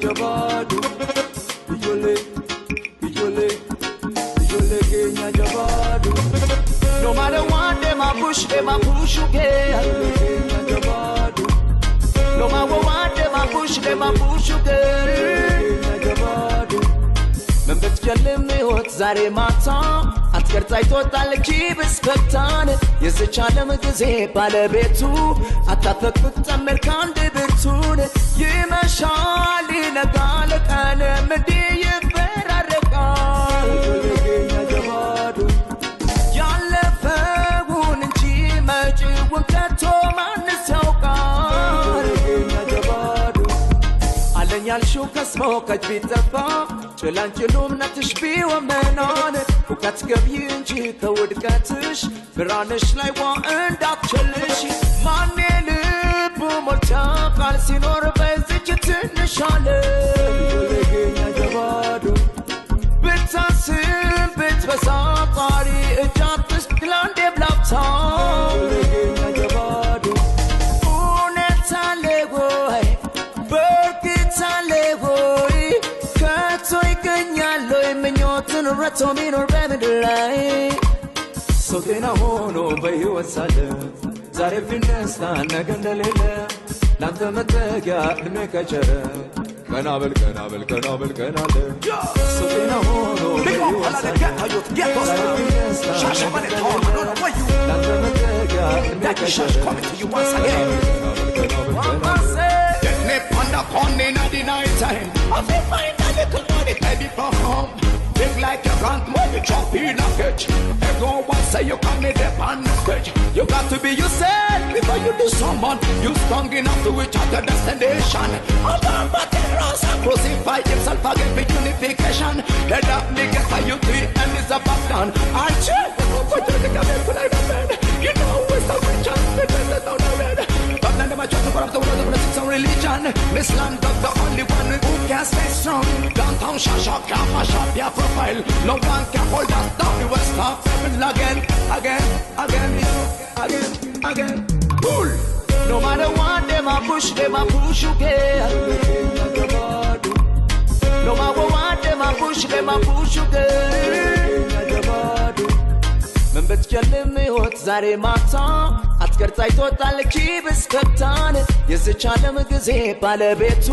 jabadu Ijole Kenya jabadu No matter what them a push you get Kenya jabadu No matter what them a push you get Kenya jabadu Membet kelme hot zare mata Atkertai total kibes katan Yesechalem gize balebetu Atafek tamerkan de betun Yemashali nagal kanem di yeferarekal Kenya jabadu Yalefegun inji maji wakato manisaukan Kenya jabadu Alanyal shukas mokaj bitafa ጭላንጭሉም ነትሽቢ ወመናን ውቀት ገብይ እንጂ ከውድቀትሽ ብራንሽ ላይ ዋ እንዳትችልሽ ማኔ ልቡ ሞልታ ቃል ሲኖር በዚች ትንሽ ዓለም ጌኛ ጀባዱ ብታስብ ብትበዛ ጣሪ እጃትሽ ክላንዴ ብላብታ ጌኛ ጀባዱ እውነት አለ ወይ በርግጥ አለ ወይ Soy cañalo y meñote no rato mi no remedilai So que na hono bayu asale Zare finesta na gandalele Lanta matega me kachara Kanabel So que na hono bayu asale Zare finesta Shasha man it all I don't know why you Lanta matega me kachara coming to you once again Get me panda con in the night time I feel fine little money baby from home Big like a rank money chop in a catch Everyone say you come in the on the stage You got to be yourself before you do someone You strong enough to reach out the destination Although but the rose crucify himself again for unification Let up me get for you three and it's a back down I check what you think of it when I bed You know it's a rich and the down the red But none of my children for the world of the religion This land of the only one who can stay strong Downtown Shasha can't mash up your profile No one can hold us down We will stop again Pull No matter what them a push you get No matter what them a push you get መንበት ጀልም ህይወት ዛሬ ማታ አትቀርጻይ ቶታል ኪብስ ከታን የዝቻለም ጊዜ ባለቤቱ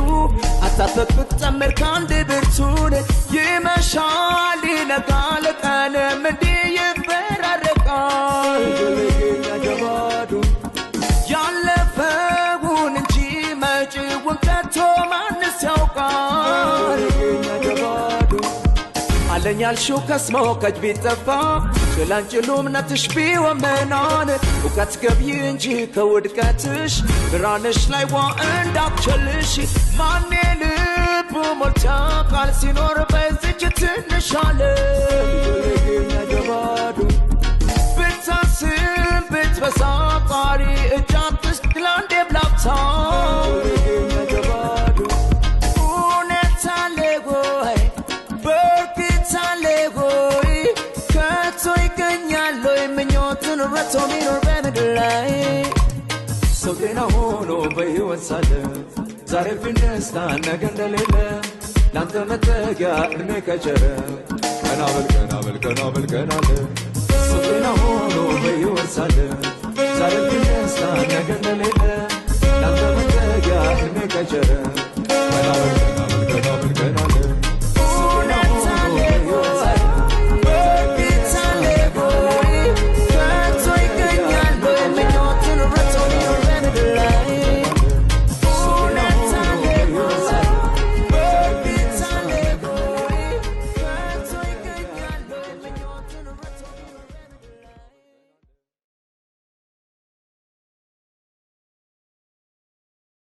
አታፈቅት ተመር ካንድ ብርቱን ይመሻል ይነጋል ቀንም እንዲህ ይበራረቃል ጌኛ ጀባዱ ያለፈውን እንጂ መጪውን ከቶ ማንስ ያውቃል ጌኛ ጀባዱ አለኛል ሹ ከስሞ ከጅ ቢጠፋ ጭላንጭሉም ነትሽቢ ወመናን ውቀት ገብይ እንጂ ከውድቀትሽ ብራንሽ ላይ ዋ እንዳትችልሽ ማኔ ልቡ ሞልታ ቃል ሲኖር በዚች ትንሽ ዓለም ጌኛ ጀባዱ ብታስብ ብትበዛ ጣሪ እጃትሽ ክላንዴ ብላብታ ጌኛ ጀባዱ እውነት አለ ወይ በርግጥ አለ ወይ Soy cañalo y meñote no rato mi no remedilai So que na hono bayu asale Zare finesta na gandalele Lanta matega me kachara Kanabel So que na hono bayu asale Zare finesta na gandalele Lanta matega me kachara